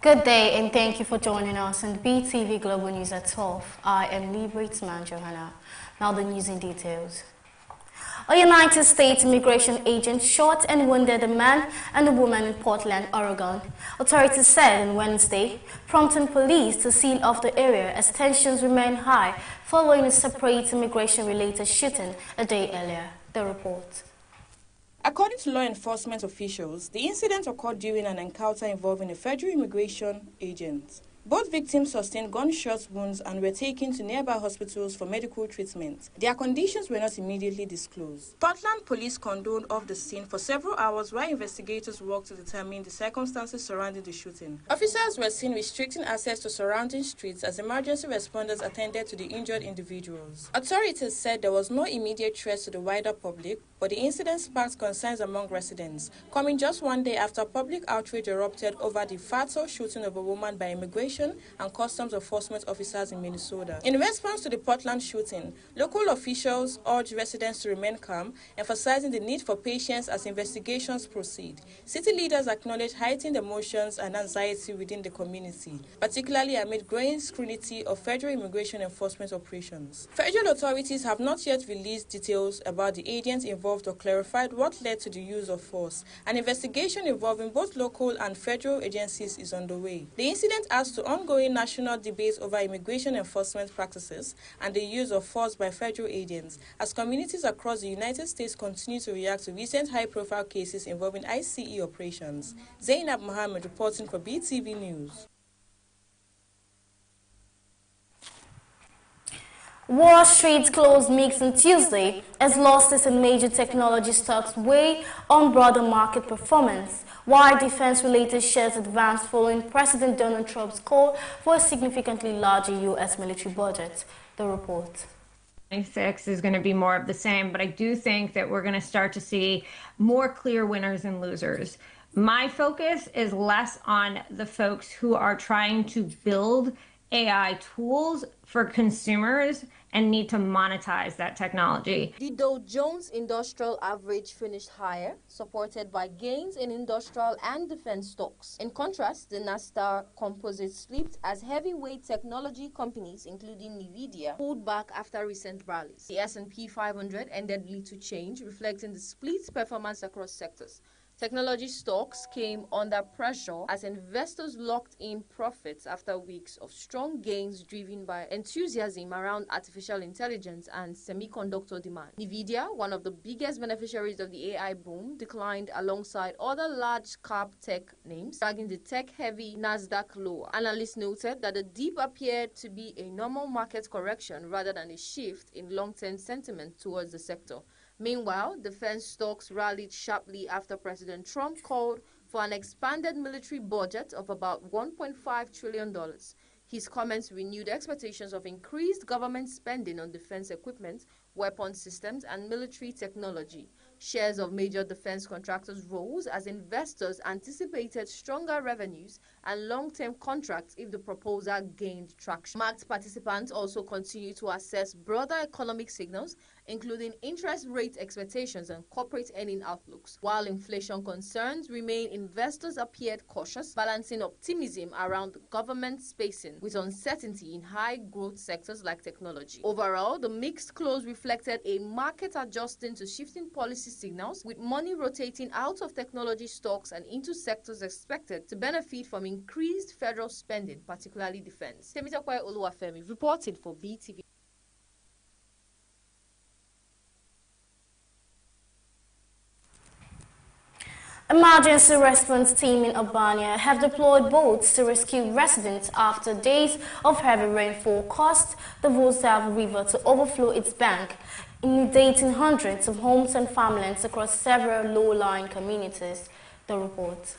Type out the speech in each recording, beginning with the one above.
Good day and thank you for joining us on BTV Global News at 12. I am Liberateman Johanna. Now the news in details. A United States immigration agent shot and wounded a man and a woman in Portland, Oregon. Authorities said on Wednesday, prompting police to seal off the area as tensions remain high following a separate immigration-related shooting a day earlier. The report. According to law enforcement officials, the incident occurred during an encounter involving a federal immigration agent. Both victims sustained gunshot wounds and were taken to nearby hospitals for medical treatment. Their conditions were not immediately disclosed. Portland police condoned off the scene for several hours while investigators worked to determine the circumstances surrounding the shooting. Officers were seen restricting access to surrounding streets as emergency responders attended to the injured individuals. Authorities said there was no immediate threat to the wider public, but the incident sparked concerns among residents, coming just one day after public outrage erupted over the fatal shooting of a woman by immigration and customs enforcement officers in Minnesota. In response to the Portland shooting, local officials urged residents to remain calm, emphasizing the need for patience as investigations proceed. City leaders acknowledged heightened emotions and anxiety within the community, particularly amid growing scrutiny of federal immigration enforcement operations. Federal authorities have not yet released details about the agents involved or clarified what led to the use of force. An investigation involving both local and federal agencies is underway. The incident adds to ongoing national debates over immigration enforcement practices and the use of force by federal agents, as communities across the United States continue to react to recent high-profile cases involving ICE operations. Zainab Mohammed reporting for BTV News. Wall Street closed mixed on Tuesday as losses in major technology stocks weigh on broader market performance, while defense-related shares advanced following President Donald Trump's call for a significantly larger U.S. military budget. The report. 26 is going to be more of the same, but I do think that we're going to start to see more clear winners and losers. My focus is less on the folks who are trying to build AI tools for consumers and need to monetize that technology. The Dow Jones Industrial Average finished higher, supported by gains in industrial and defense stocks. In contrast, the Nasdaq Composite slipped as heavyweight technology companies, including Nvidia, pulled back after recent rallies. The S&P 500 ended little change, reflecting the split performance across sectors. Technology stocks came under pressure as investors locked in profits after weeks of strong gains driven by enthusiasm around artificial intelligence and semiconductor demand. Nvidia, one of the biggest beneficiaries of the AI boom, declined alongside other large-cap tech names, dragging the tech-heavy Nasdaq lower. Analysts noted that the dip appeared to be a normal market correction rather than a shift in long-term sentiment towards the sector. Meanwhile, defense stocks rallied sharply after President Trump called for an expanded military budget of about $1.5 trillion. His comments renewed expectations of increased government spending on defense equipment, weapon systems, and military technology. Shares of major defense contractors rose as investors anticipated stronger revenues and long-term contracts if the proposal gained traction. Market participants also continue to assess broader economic signals, including interest rate expectations and corporate earning outlooks. While inflation concerns remain, investors appeared cautious, balancing optimism around government spacing with uncertainty in high-growth sectors like technology. Overall, the mixed close reflected a market adjusting to shifting policy signals, with money rotating out of technology stocks and into sectors expected to benefit from increased federal spending, particularly defense. Temitope Oluwafemi reported for BTV. Emergency response team in Albania have deployed boats to rescue residents after days of heavy rainfall caused the Vosava River to overflow its bank, inundating hundreds of homes and farmlands across several low-lying communities. The report.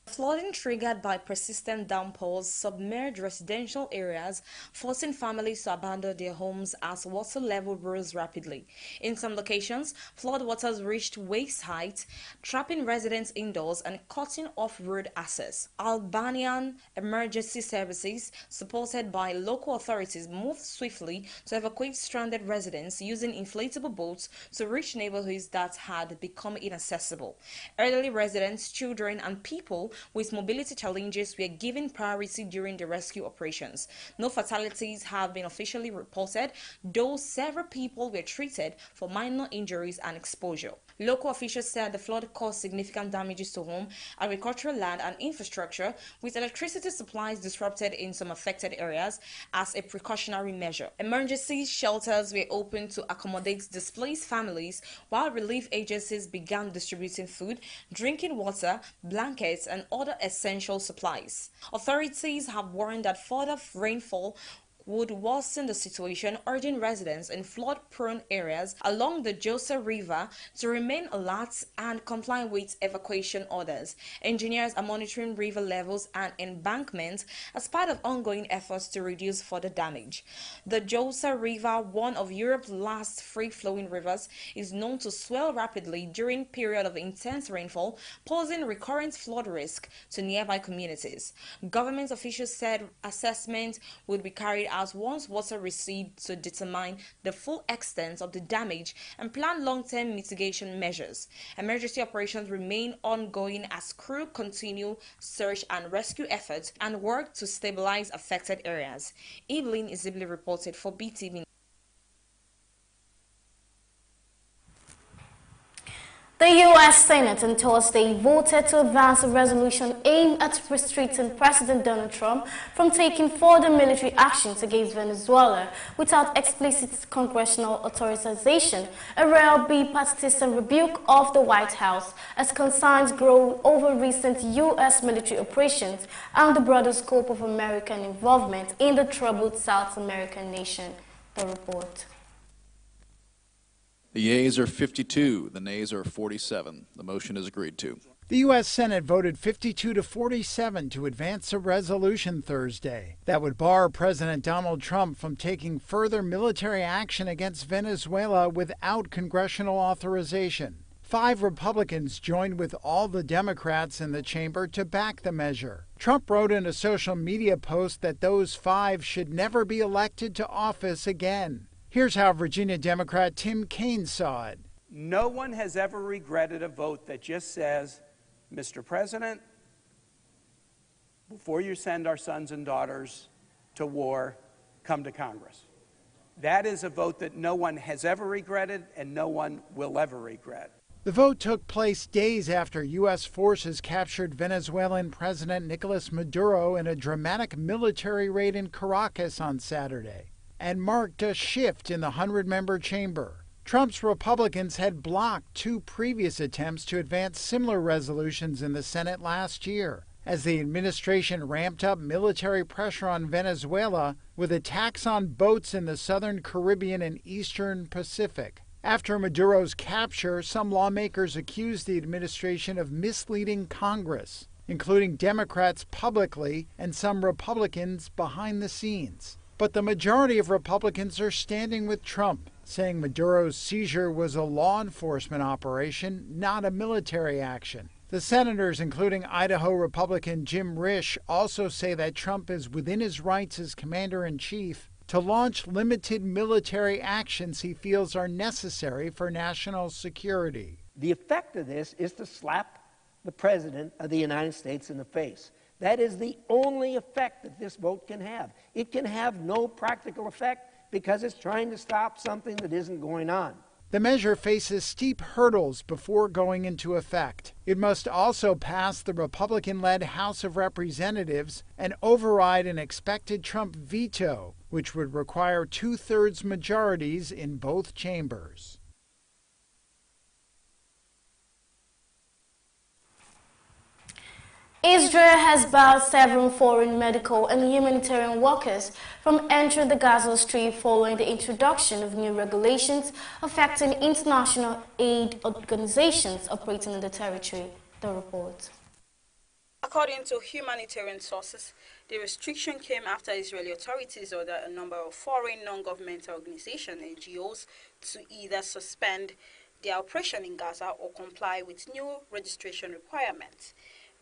Flooding triggered by persistent downpours submerged residential areas, forcing families to abandon their homes as water level rose rapidly. In some locations, floodwaters reached waist height, trapping residents indoors and cutting off road access. Albanian emergency services, supported by local authorities, moved swiftly to evacuate stranded residents using inflatable boats to reach neighborhoods that had become inaccessible. Elderly residents, children, and people with mobility challenges were given priority during the rescue operations. No fatalities have been officially reported, though several people were treated for minor injuries and exposure. Local officials said the flood caused significant damages to home, agricultural land, and infrastructure, with electricity supplies disrupted in some affected areas as a precautionary measure. Emergency shelters were opened to accommodate displaced families, while relief agencies began distributing food, drinking water, blankets, and other essential supplies. Authorities have warned that further rainfall would worsen the situation, urging residents in flood-prone areas along the Josa River to remain alert and comply with evacuation orders. Engineers are monitoring river levels and embankments as part of ongoing efforts to reduce further damage. The Josa River, one of Europe's last free-flowing rivers, is known to swell rapidly during periods of intense rainfall, posing recurrent flood risk to nearby communities. Government officials said assessment would be carried out once water recedes to determine the full extent of the damage and plan long-term mitigation measures. Emergency operations remain ongoing as crew continue search and rescue efforts and work to stabilize affected areas. Evelyn Isibli reported for Beetv. The U.S. Senate on Thursday voted to advance a resolution aimed at restricting President Donald Trump from taking further military actions against Venezuela without explicit congressional authorization, a rare bipartisan rebuke of the White House as concerns grow over recent U.S. military operations and the broader scope of American involvement in the troubled South American nation. The report. The yeas are 52, the nays are 47. The motion is agreed to. The U.S. Senate voted 52 to 47 to advance a resolution Thursday that would bar President Donald Trump from taking further military action against Venezuela without congressional authorization. 5 Republicans joined with all the Democrats in the chamber to back the measure. Trump wrote in a social media post that those 5 should never be elected to office again. Here's how Virginia Democrat Tim Kaine saw it. No one has ever regretted a vote that just says, Mr. President, before you send our sons and daughters to war, come to Congress. That is a vote that no one has ever regretted and no one will ever regret. The vote took place days after U.S. forces captured Venezuelan President Nicolas Maduro in a dramatic military raid in Caracas on Saturday, and marked a shift in the 100-member chamber. Trump's Republicans had blocked 2 previous attempts to advance similar resolutions in the Senate last year, as the administration ramped up military pressure on Venezuela with attacks on boats in the southern Caribbean and eastern Pacific. After Maduro's capture, some lawmakers accused the administration of misleading Congress, including Democrats publicly and some Republicans behind the scenes. But the majority of Republicans are standing with Trump, saying Maduro's seizure was a law enforcement operation, not a military action. The senators, including Idaho Republican Jim Risch, also say that Trump is within his rights as commander-in-chief to launch limited military actions he feels are necessary for national security. The effect of this is to slap the President of the United States in the face. That is the only effect that this vote can have. It can have no practical effect because it's trying to stop something that isn't going on. The measure faces steep hurdles before going into effect. It must also pass the Republican-led House of Representatives and override an expected Trump veto, which would require 2/3 majorities in both chambers. Israel has barred several foreign medical and humanitarian workers from entering the Gaza Strip following the introduction of new regulations affecting international aid organizations operating in the territory. The report. According to humanitarian sources, the restriction came after Israeli authorities ordered a number of foreign non-governmental organizations, NGOs, to either suspend their operation in Gaza or comply with new registration requirements.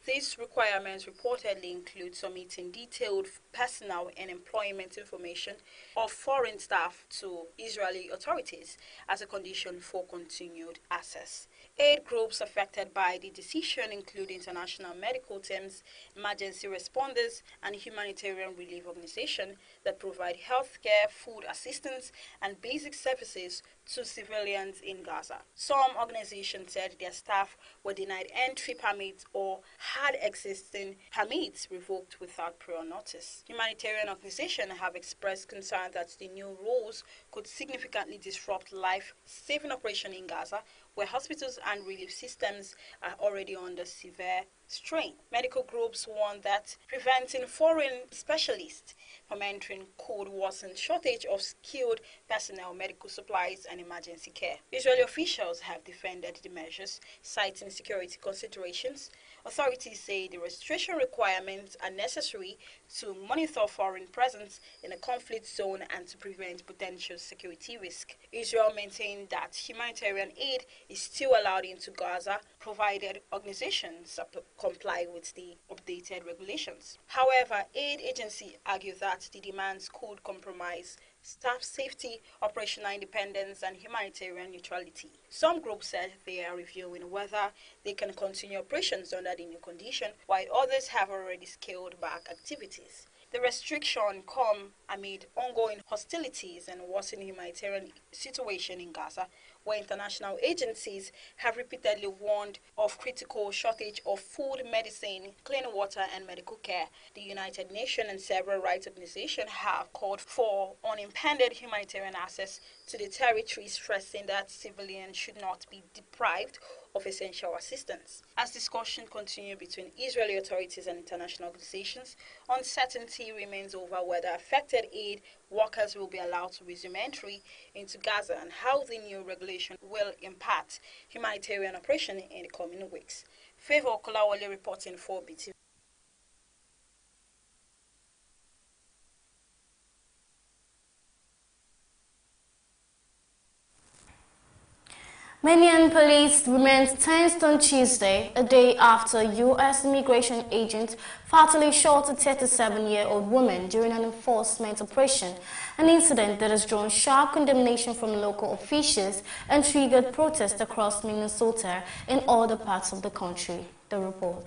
These requirements reportedly include submitting detailed personal and employment information of foreign staff to Israeli authorities as a condition for continued access. Aid groups affected by the decision include international medical teams, emergency responders, and humanitarian relief organizations that provide healthcare, food assistance, and basic services to civilians in Gaza. Some organizations said their staff were denied entry permits or had existing permits revoked without prior notice. Humanitarian organizations have expressed concern that the new rules could significantly disrupt life-saving operations in Gaza, where hospitals and relief systems are already under severe strain. Medical groups warn that preventing foreign specialists from entering could worsen shortage of skilled personnel, medical supplies, and emergency care. Israeli officials have defended the measures, citing security considerations. Authorities say the registration requirements are necessary to monitor foreign presence in a conflict zone and to prevent potential security risk. Israel maintained that humanitarian aid is still allowed into Gaza, provided organizations comply with the updated regulations. However, aid agencies argue that the demands could compromise staff safety, operational independence, and humanitarian neutrality. Some groups said they are reviewing whether they can continue operations under the new condition, while others have already scaled back activities. The restriction come amid ongoing hostilities and worsening humanitarian situation in Gaza, where international agencies have repeatedly warned of critical shortage of food, medicine, clean water, and medical care. The United Nations and several rights organizations have called for unimpeded humanitarian access to the territory, stressing that civilians should not be deprived of essential assistance. As discussions continue between Israeli authorities and international organizations, uncertainty remains over whether affected aid workers will be allowed to resume entry into Gaza and how the new regulation will impact humanitarian operations in the coming weeks. Favor Kolawole reporting for Beetv. Myanmar police remained tense on Tuesday, a day after U.S. immigration agents fatally shot a 37-year-old woman during an enforcement operation, an incident that has drawn sharp condemnation from local officials and triggered protests across Minnesota and other parts of the country. The report.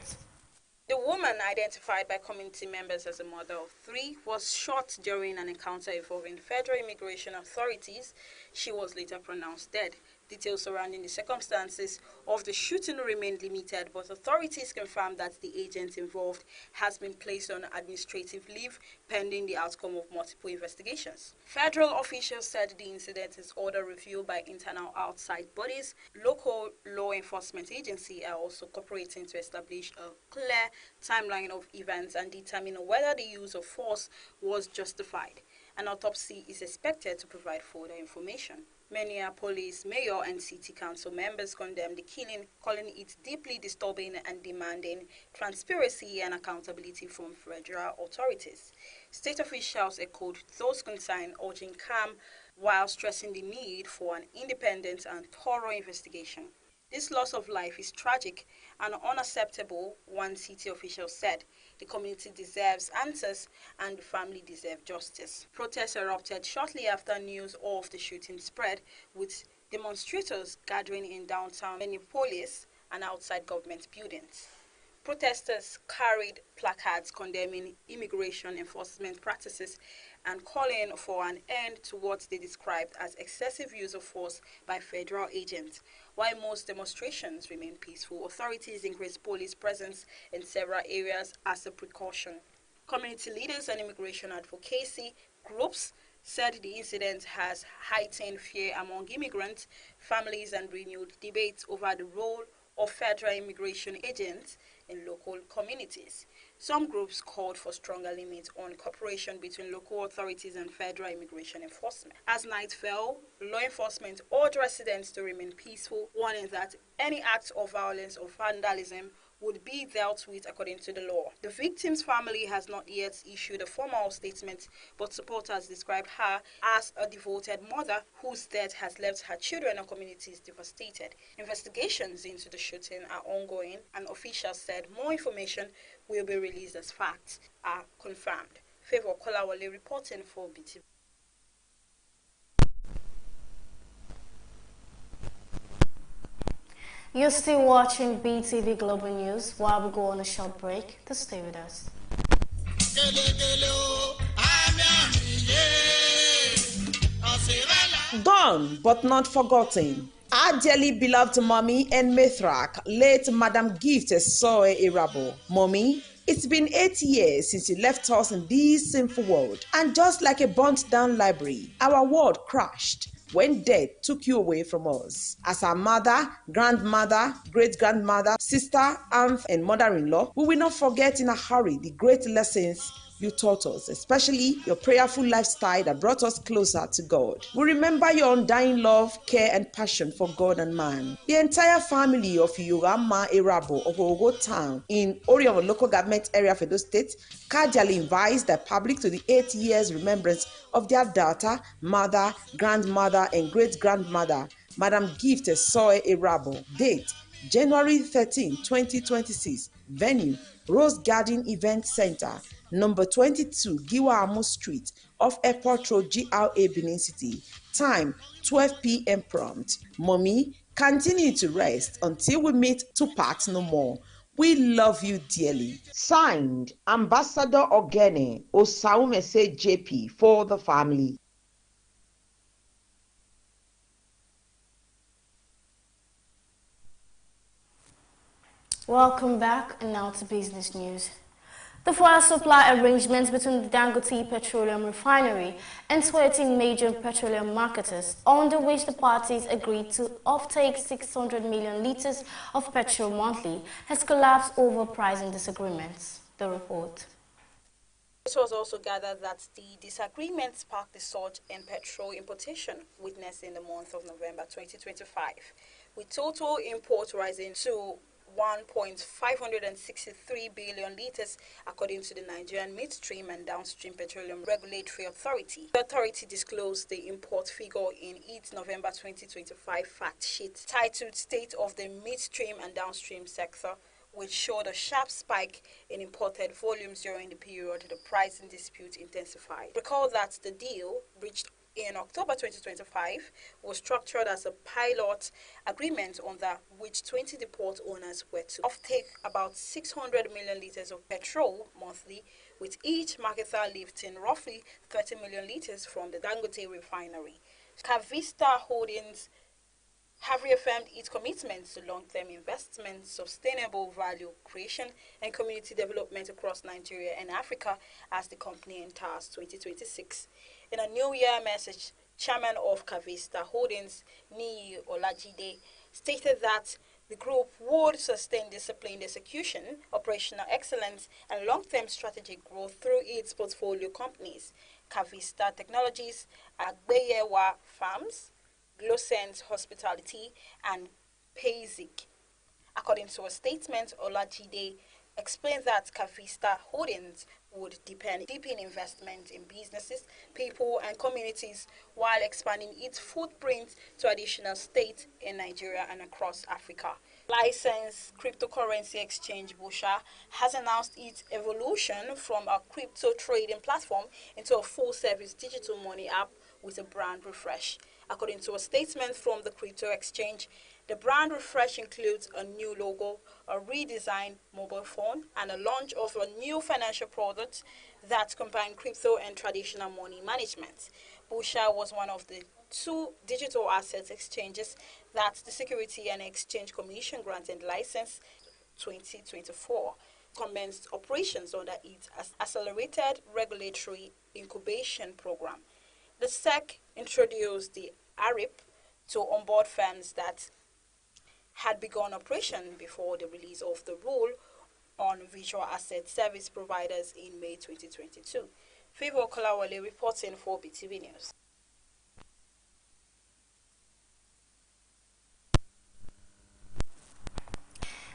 The woman, identified by community members as a mother of three, was shot during an encounter involving federal immigration authorities. She was later pronounced dead. Details surrounding the circumstances of the shooting remain limited, but authorities confirmed that the agent involved has been placed on administrative leave pending the outcome of multiple investigations. Federal officials said the incident is under review by internal outside bodies. Local law enforcement agencies are also cooperating to establish a clear timeline of events and determine whether the use of force was justified. An autopsy is expected to provide further information. Minneapolis mayor and city council members condemned the killing, calling it deeply disturbing and demanding transparency and accountability from federal authorities. State officials echoed those concerned, urging calm while stressing the need for an independent and thorough investigation. This loss of life is tragic and unacceptable, one city official said. The community deserves answers and the family deserves justice. Protests erupted shortly after news of the shooting spread, with demonstrators gathering in downtown Minneapolis and outside government buildings. Protesters carried placards condemning immigration enforcement practices and calling for an end to what they described as excessive use of force by federal agents. While most demonstrations remain peaceful, authorities increased police presence in several areas as a precaution. Community leaders and immigration advocacy groups said the incident has heightened fear among immigrants, families, and renewed debates over the role of federal immigration agents in local communities. Some groups called for stronger limits on cooperation between local authorities and federal immigration enforcement. As night fell, law enforcement urged residents to remain peaceful, warning that any act of violence or vandalism would be dealt with according to the law. The victim's family has not yet issued a formal statement, but supporters described her as a devoted mother whose death has left her children and communities devastated. Investigations into the shooting are ongoing, and officials said more information will be released as facts are confirmed. Favor Kolawole reporting for Beetv. You're still watching BTV Global News. While we go on a short break, to stay with us. Gone but not forgotten. Our dearly beloved mommy and matriarch, late Madam Gift Soe Irabo. Mommy, it's been 8 years since you left us in this sinful world. And just like a burnt down library, our world crashed when death took you away from us. As our mother, grandmother, great-grandmother, sister, aunt, and mother-in-law, we will not forget in a hurry the great lessons you taught us, especially your prayerful lifestyle that brought us closer to God. We remember your undying love, care, and passion for God and man. The entire family of Yorama Erabo of Ogo Town in Orion local government area of Edo State cordially invites the public to the 8 years remembrance of their daughter, mother, grandmother, and great-grandmother, Madam Gift Soe Erabo. Date, January 13, 2026. Venue, Rose Garden Event Center, number 22, Giwa Amu Street, off Airport Road, GRA, Benin City. Time, 12 p.m. prompt. Mommy, continue to rest until we meet to part no more. We love you dearly. Signed, Ambassador Ogene Osaumese JP for the family. Welcome back, and now to business news. The fuel supply arrangements between the Dangote Petroleum Refinery and 13 major petroleum marketers, under which the parties agreed to offtake 600 million litres of petrol monthly, has collapsed over pricing disagreements. The report. It was also gathered that the disagreement sparked the surge in petrol importation witnessed in the month of November 2025, with total import rising to 1.563 billion litres, according to the Nigerian Midstream and Downstream Petroleum Regulatory Authority. The authority disclosed the import figure in its November 2025 fact sheet titled State of the Midstream and Downstream Sector, which showed a sharp spike in imported volumes during the period the pricing dispute intensified. Recall that the deal, reached in October 2025, was structured as a pilot agreement under which 20 depot owners were to offtake about 600 million litres of petrol monthly, with each marketer lifting roughly 30 million litres from the Dangote refinery. Cavista Holdings have reaffirmed its commitment to long-term investment, sustainable value creation, and community development across Nigeria and Africa as the company enters 2026. In a New Year message, Chairman of Cavista Holdings, Niyi Olajide, stated that the group would sustain disciplined execution, operational excellence, and long-term strategic growth through its portfolio companies, Cavista Technologies, Agbeyewa Farms, Glossense Hospitality, and Payzik. According to a statement, Olajide explained that Cavista Holdings would deepen investment in businesses, people, and communities while expanding its footprint to additional states in Nigeria and across Africa. Licensed cryptocurrency exchange Busha has announced its evolution from a crypto trading platform into a full-service digital money app with a brand refresh. According to a statement from the crypto exchange, the brand refresh includes a new logo, a redesigned mobile phone, and a launch of a new financial product that combine crypto and traditional money management. Busha was one of the 2 digital assets exchanges that the Security and Exchange Commission granted license 2024. Commenced operations under its Accelerated Regulatory Incubation Program. The SEC introduced the ARIP to onboard firms that had begun operation before the release of the rule on virtual asset service providers in May 2022. Favor Kolawole reporting for BTV News.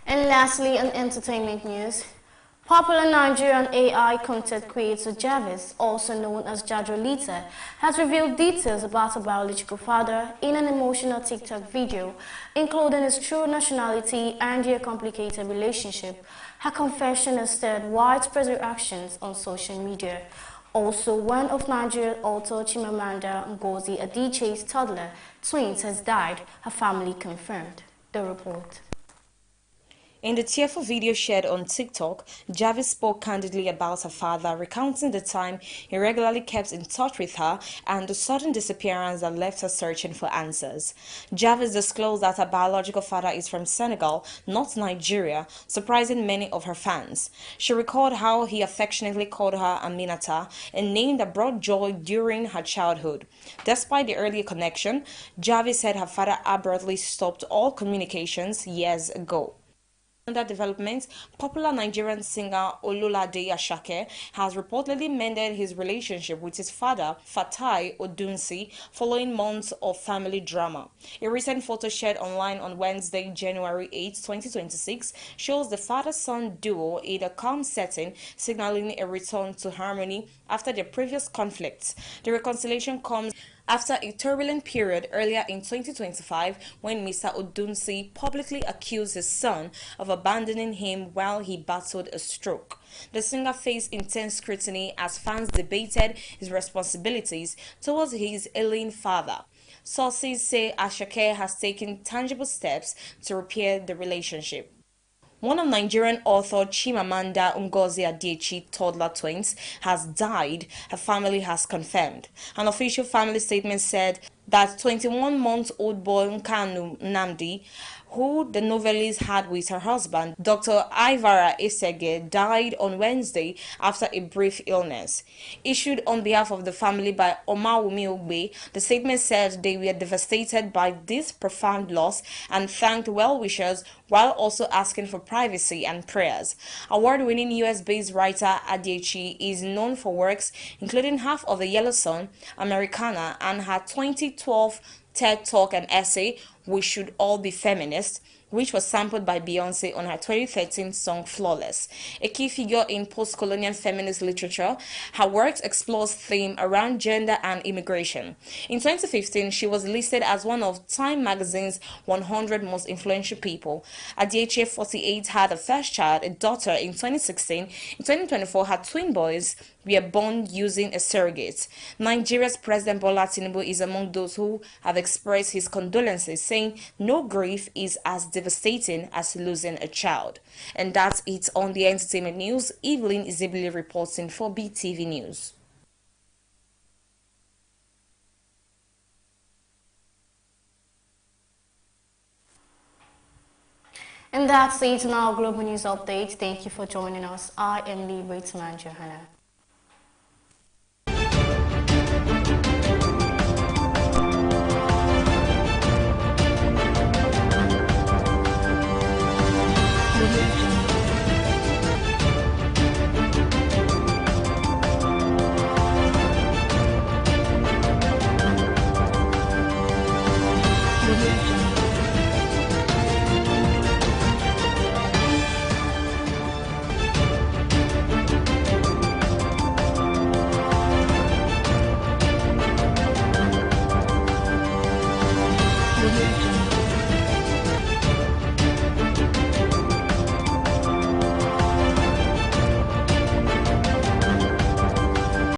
And lastly, on entertainment news, popular Nigerian AI content creator Jarvis, also known as Jadrolita, has revealed details about her biological father in an emotional TikTok video, including his true nationality and their complicated relationship. Her confession has stirred widespread reactions on social media. Also, one of Nigeria's author Chimamanda Ngozi Adichie's toddler twins has died, her family confirmed. The report. In the tearful video shared on TikTok, Jarvis spoke candidly about her father, recounting the time he regularly kept in touch with her and the sudden disappearance that left her searching for answers. Jarvis disclosed that her biological father is from Senegal, not Nigeria, surprising many of her fans. She recalled how he affectionately called her Aminata, a name that brought joy during her childhood. Despite the earlier connection, Jarvis said her father abruptly stopped all communications years ago. Under development, popular Nigerian singer Ololade Asake has reportedly mended his relationship with his father, Fatai Odunsi, following months of family drama. A recent photo shared online on Wednesday, January 8, 2026, shows the father-son duo in a calm setting, signaling a return to harmony after their previous conflicts. The reconciliation comes after a turbulent period earlier in 2025 when Mr. Odunsi publicly accused his son of abandoning him while he battled a stroke. The singer faced intense scrutiny as fans debated his responsibilities towards his ailing father. Sources say Asake has taken tangible steps to repair the relationship. One of Nigerian author Chimamanda Ngozi Adichie toddler twins has died, her family has confirmed. An official family statement said that 21-month-old boy Nkanu Nnamdi, who the novelist had with her husband, Dr. Ivara Esege, died on Wednesday after a brief illness. Issued on behalf of the family by Omawumi Ogbe, the statement said they were devastated by this profound loss and thanked well-wishers while also asking for privacy and prayers. Award-winning US-based writer Adichie is known for works including Half of the Yellow Sun, Americana, and her 2012 TED Talk and essay, We Should All Be Feminists, which was sampled by Beyoncé on her 2013 song Flawless. A key figure in post-colonial feminist literature, her works explores themes around gender and immigration. In 2015, she was listed as one of Time magazine's 100 most influential people. Adichie, 48, had a first child, a daughter, in 2016. In 2024, her twin boys were born using a surrogate. Nigeria's President Bola Tinubu is among those who have expressed his condolences, saying no grief is as devastating as losing a child. And that's it on the entertainment news. Evelyn Izibili reporting for BTV News. And that's it in our Global News Update. Thank you for joining us. I am Lee Waitsman Johanna.